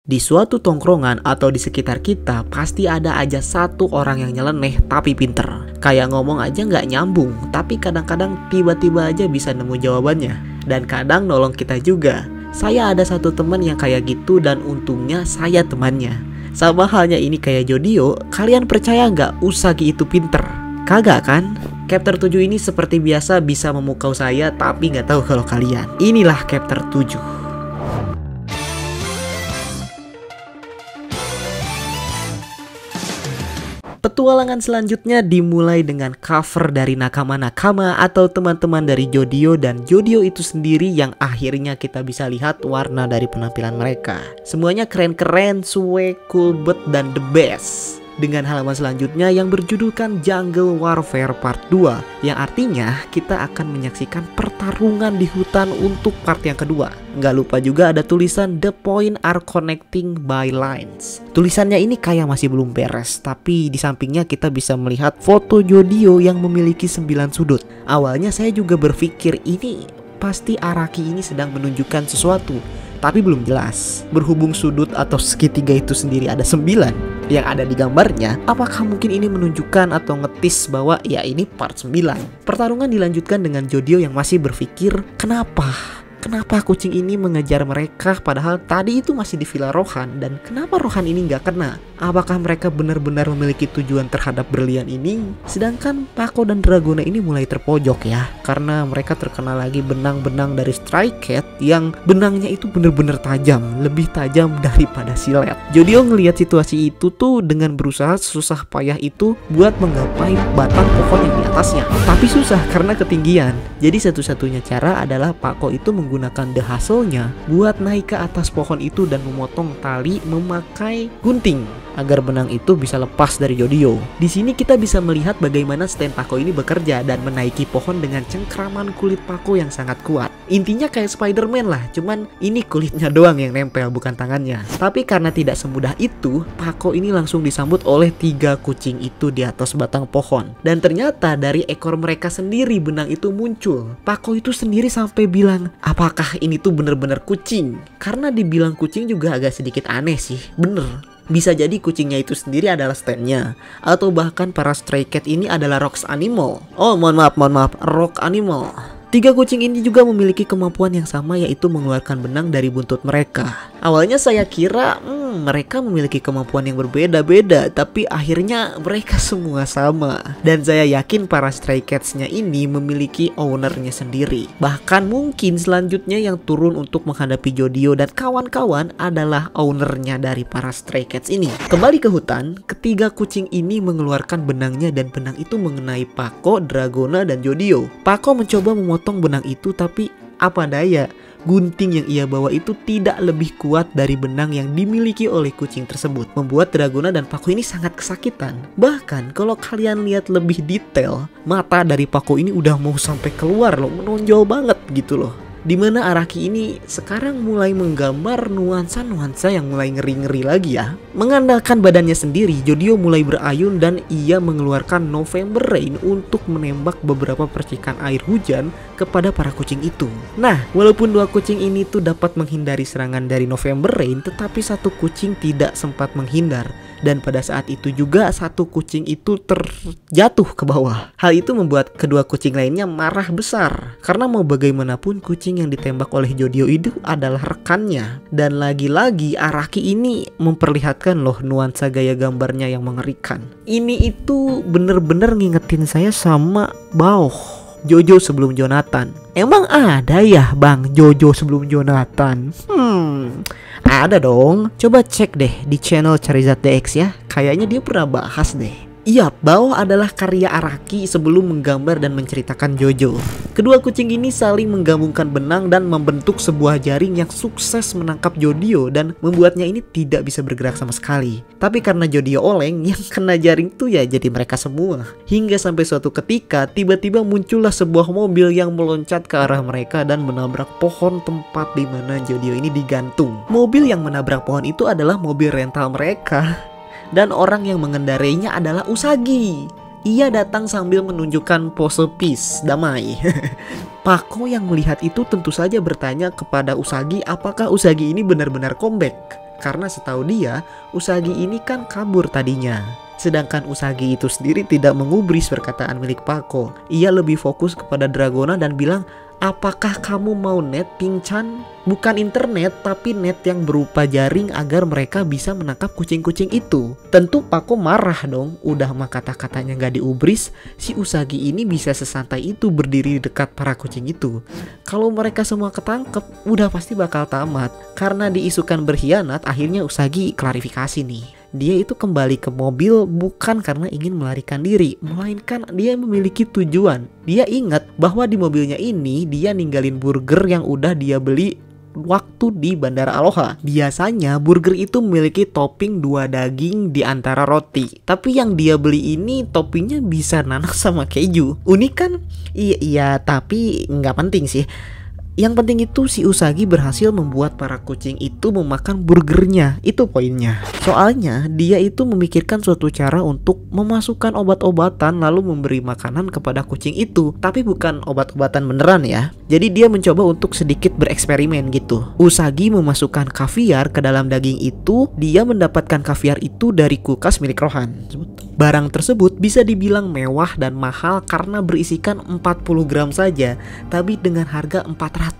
Di suatu tongkrongan atau di sekitar kita pasti ada aja satu orang yang nyeleneh tapi pinter. Kayak ngomong aja nggak nyambung, tapi kadang-kadang tiba-tiba aja bisa nemu jawabannya. Dan kadang nolong kita juga. Saya ada satu teman yang kayak gitu dan untungnya saya temannya. Sama halnya ini kayak Jodio, kalian percaya nggak Usagi itu pinter? Kagak kan? Chapter 7 ini seperti biasa bisa memukau saya, tapi nggak tahu kalau kalian. Inilah chapter 7. Petualangan selanjutnya dimulai dengan cover dari nakama-nakama atau teman-teman dari Jodio dan Jodio itu sendiri yang akhirnya kita bisa lihat warna dari penampilan mereka. Semuanya keren-keren, suwe, cool, dan the best. Dengan halaman selanjutnya yang berjudulkan Jungle Warfare Part 2, yang artinya kita akan menyaksikan pertarungan di hutan untuk part yang kedua. Nggak lupa juga ada tulisan The point are connecting by lines. Tulisannya ini kayak masih belum beres, tapi di sampingnya kita bisa melihat foto Jodio yang memiliki 9 sudut. Awalnya saya juga berpikir ini pasti Araki ini sedang menunjukkan sesuatu, tapi belum jelas. Berhubung sudut atau segitiga itu sendiri ada 9 yang ada di gambarnya, apakah mungkin ini menunjukkan atau ngetis bahwa ya ini part 9. Pertarungan dilanjutkan dengan Jodio yang masih berpikir Kenapa kucing ini mengejar mereka padahal tadi itu masih di Villa Rohan, dan kenapa Rohan ini nggak kena? Apakah mereka benar-benar memiliki tujuan terhadap berlian ini? Sedangkan Pako dan Dragona ini mulai terpojok ya, karena mereka terkena lagi benang-benang dari Stray Cat yang benangnya itu benar-benar tajam, lebih tajam daripada silet. Jodio ngelihat situasi itu tuh dengan berusaha susah payah itu buat menggapai batang pohon yang di atasnya, tapi susah karena ketinggian. Jadi satu-satunya cara adalah Pako itu menggunakan the hustle-nya buat naik ke atas pohon itu dan memotong tali memakai gunting agar benang itu bisa lepas dari Jodio. Di sini kita bisa melihat bagaimana stand Pako ini bekerja dan menaiki pohon dengan cengkraman kulit Pako yang sangat kuat. Intinya kayak Spider-Man lah, cuman ini kulitnya doang yang nempel bukan tangannya. Tapi karena tidak semudah itu, Pako ini langsung disambut oleh 3 kucing itu di atas batang pohon. Dan ternyata dari ekor mereka sendiri benang itu muncul. Pako itu sendiri sampai bilang, apakah ini tuh bener-bener kucing? Karena dibilang kucing juga agak sedikit aneh sih, bener. Bisa jadi kucingnya itu sendiri adalah stand-nya, atau bahkan para Stray Cat ini adalah Rock Animal. Oh mohon maaf, Rock Animal. 3 kucing ini juga memiliki kemampuan yang sama, yaitu mengeluarkan benang dari buntut mereka. Awalnya saya kira mereka memiliki kemampuan yang berbeda-beda, tapi akhirnya mereka semua sama. Dan saya yakin para Stray Cats-nya ini memiliki ownernya sendiri. Bahkan mungkin selanjutnya yang turun untuk menghadapi Jodio dan kawan-kawan adalah ownernya dari para Stray Cats ini. Kembali ke hutan, ketiga kucing ini mengeluarkan benangnya dan benang itu mengenai Pako, Dragona, dan Jodio. Pako mencoba memotong benang itu, tapi apa daya, gunting yang ia bawa itu tidak lebih kuat dari benang yang dimiliki oleh kucing tersebut, membuat Dragona dan Pako ini sangat kesakitan. Bahkan kalau kalian lihat lebih detail, mata dari Pako ini udah mau sampai keluar loh, menonjol banget gitu loh. Dimana Araki ini sekarang mulai menggambar nuansa-nuansa yang mulai ngeri-ngeri lagi ya. Mengandalkan badannya sendiri, Jodio mulai berayun dan ia mengeluarkan November Rain untuk menembak beberapa percikan air hujan kepada para kucing itu. Nah, walaupun 2 kucing ini tuh dapat menghindari serangan dari November Rain, tetapi 1 kucing tidak sempat menghindar. Dan pada saat itu juga 1 kucing itu terjatuh ke bawah. Hal itu membuat kedua kucing lainnya marah besar, karena mau bagaimanapun kucing yang ditembak oleh Jodio itu adalah rekannya. Dan lagi-lagi Araki ini memperlihatkan loh nuansa gaya gambarnya yang mengerikan. Ini itu bener-bener ngingetin saya sama Bao, Jojo sebelum Jonathan. Emang ada ya Bang Jojo sebelum Jonathan? Ada dong. Coba cek deh di channel Charizard DX ya. Kayaknya dia pernah bahas deh. Iya, Bao adalah karya Araki sebelum menggambar dan menceritakan Jojo. Kedua kucing ini saling menggabungkan benang dan membentuk sebuah jaring yang sukses menangkap Jodio dan membuatnya ini tidak bisa bergerak sama sekali. Tapi karena Jodio oleng, yang kena jaring tuh ya jadi mereka semua. Hingga sampai suatu ketika tiba-tiba muncullah sebuah mobil yang meloncat ke arah mereka dan menabrak pohon tempat di mana Jodio ini digantung. Mobil yang menabrak pohon itu adalah mobil rental mereka. Dan orang yang mengendarainya adalah Usagi. Ia datang sambil menunjukkan pose peace, damai. Pako yang melihat itu tentu saja bertanya kepada Usagi apakah Usagi ini benar-benar comeback. Karena setahu dia, Usagi ini kan kabur tadinya. Sedangkan Usagi itu sendiri tidak mengubris perkataan milik Pako. Ia lebih fokus kepada Dragona dan bilang, apakah kamu mau net, Ping-chan? Bukan internet, tapi net yang berupa jaring agar mereka bisa menangkap kucing-kucing itu. Tentu Pako marah dong, udah mah kata-katanya gak diubris, si Usagi ini bisa sesantai itu berdiri di dekat para kucing itu. Kalau mereka semua ketangkep, udah pasti bakal tamat. Karena diisukan berkhianat, akhirnya Usagi klarifikasi nih. Dia itu kembali ke mobil bukan karena ingin melarikan diri, melainkan dia memiliki tujuan. Dia ingat bahwa di mobilnya ini dia ninggalin burger yang udah dia beli waktu di Bandara Aloha. Biasanya burger itu memiliki topping 2 daging di antara roti. Tapi yang dia beli ini toppingnya bisa nanas sama keju. Unik kan? Iya, tapi nggak penting sih. Yang penting itu si Usagi berhasil membuat para kucing itu memakan burgernya. Itu poinnya. Soalnya dia itu memikirkan suatu cara untuk memasukkan obat-obatan lalu memberi makanan kepada kucing itu. Tapi bukan obat-obatan beneran ya. Jadi dia mencoba untuk sedikit bereksperimen gitu. Usagi memasukkan kaviar ke dalam daging itu. Dia mendapatkan kaviar itu dari kulkas milik Rohan. Barang tersebut bisa dibilang mewah dan mahal karena berisikan 40 gram saja, tapi dengan harga $400.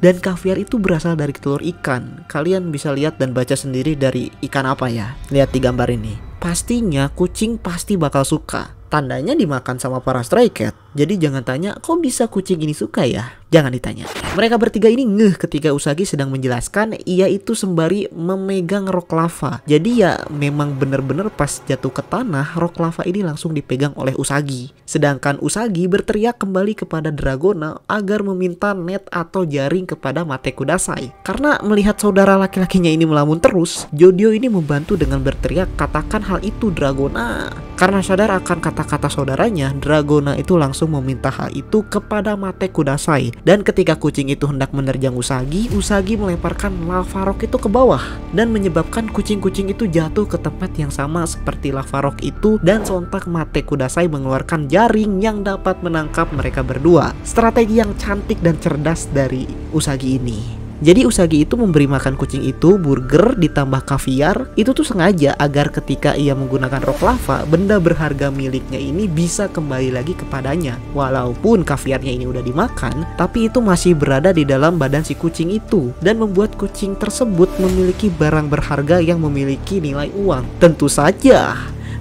Dan kaviar itu berasal dari telur ikan. Kalian bisa lihat dan baca sendiri dari ikan apa ya. Lihat di gambar ini. Pastinya kucing pasti bakal suka. Tandanya dimakan sama para stray cat. Jadi jangan tanya, kok bisa kucing ini suka ya? Jangan ditanya. Mereka bertiga ini ngeh ketika Usagi sedang menjelaskan ia itu sembari memegang rok lava. Jadi ya memang bener-bener pas jatuh ke tanah, rok lava ini langsung dipegang oleh Usagi. Sedangkan Usagi berteriak kembali kepada Dragona agar meminta net atau jaring kepada Mate Kudasai. Karena melihat saudara laki-lakinya ini melamun terus, Jodio ini membantu dengan berteriak, katakan hal itu Dragona. Karena sadar akan kata-kata saudaranya, Dragona itu langsung meminta hal itu kepada Mate Kudasai. Dan ketika kucing itu hendak menerjang Usagi, Usagi melemparkan lava rock itu ke bawah dan menyebabkan kucing-kucing itu jatuh ke tempat yang sama seperti lava rock itu, dan sontak Mate Kudasai mengeluarkan jaring yang dapat menangkap mereka berdua. Strategi yang cantik dan cerdas dari Usagi ini. Jadi Usagi itu memberi makan kucing itu burger ditambah kaviar. Itu tuh sengaja agar ketika ia menggunakan rok lava, benda berharga miliknya ini bisa kembali lagi kepadanya. Walaupun kaviarnya ini udah dimakan, tapi itu masih berada di dalam badan si kucing itu, dan membuat kucing tersebut memiliki barang berharga yang memiliki nilai uang. Tentu saja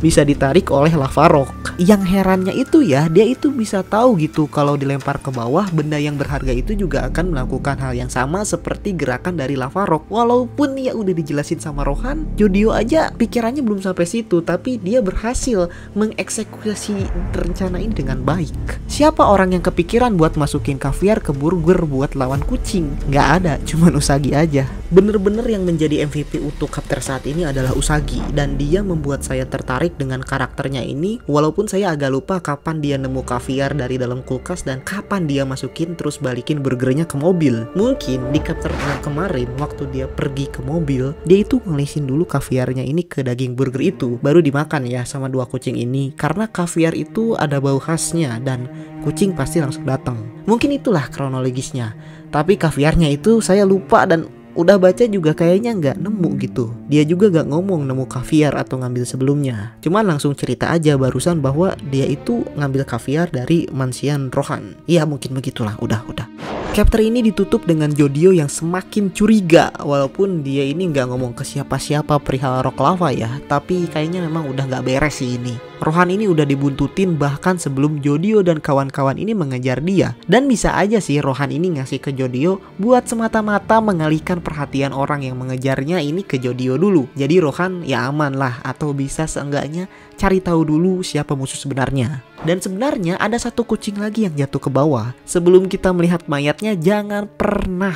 bisa ditarik oleh lava rock. Yang herannya itu ya, dia itu bisa tahu gitu kalau dilempar ke bawah, benda yang berharga itu juga akan melakukan hal yang sama seperti gerakan dari lava rock. Walaupun ya udah dijelasin sama Rohan, Jodio aja pikirannya belum sampai situ, tapi dia berhasil mengeksekusi rencana ini dengan baik. Siapa orang yang kepikiran buat masukin kaviar ke burger buat lawan kucing? Nggak ada, cuman Usagi aja. Bener-bener yang menjadi MVP untuk chapter saat ini adalah Usagi, dan dia membuat saya tertarik dengan karakternya ini, walaupun saya agak lupa kapan dia nemu kaviar dari dalam kulkas dan kapan dia masukin terus balikin burgernya ke mobil. Mungkin di chapter kemarin waktu dia pergi ke mobil, dia itu ngelisin dulu kaviarnya ini ke daging burger itu, baru dimakan ya sama dua kucing ini, karena kaviar itu ada bau khasnya dan kucing pasti langsung datang. Mungkin itulah kronologisnya, tapi kaviarnya itu saya lupa dan udah baca juga kayaknya nggak nemu gitu. Dia juga nggak ngomong nemu kaviar atau ngambil sebelumnya. Cuman langsung cerita aja barusan bahwa dia itu ngambil kaviar dari mansian Rohan. Ya mungkin begitulah, udah. Chapter ini ditutup dengan Jodio yang semakin curiga. Walaupun dia ini nggak ngomong ke siapa-siapa perihal rok lava ya, tapi kayaknya memang udah nggak beres sih ini. Rohan ini udah dibuntutin bahkan sebelum Jodio dan kawan-kawan ini mengejar dia. Dan bisa aja sih Rohan ini ngasih ke Jodio buat semata-mata mengalihkan perhatian orang yang mengejarnya ini ke Jodio dulu. Jadi Rohan ya aman lah, atau bisa seenggaknya cari tahu dulu siapa musuh sebenarnya. Dan sebenarnya ada satu kucing lagi yang jatuh ke bawah. Sebelum kita melihat mayatnya, jangan pernah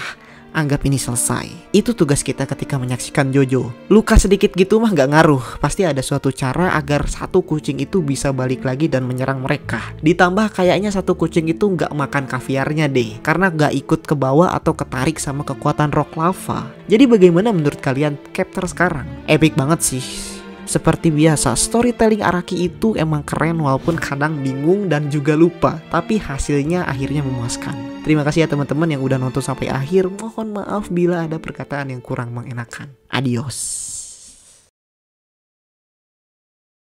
anggap ini selesai. Itu tugas kita ketika menyaksikan Jojo. Luka sedikit gitu mah gak ngaruh. Pasti ada suatu cara agar satu kucing itu bisa balik lagi dan menyerang mereka. Ditambah kayaknya satu kucing itu gak makan kaviarnya deh, karena gak ikut ke bawah atau ketarik sama kekuatan rock lava. Jadi bagaimana menurut kalian chapter sekarang? Epic banget sih. Seperti biasa, storytelling Araki itu emang keren walaupun kadang bingung dan juga lupa. Tapi hasilnya akhirnya memuaskan. Terima kasih ya teman-teman yang udah nonton sampai akhir. Mohon maaf bila ada perkataan yang kurang mengenakan. Adios.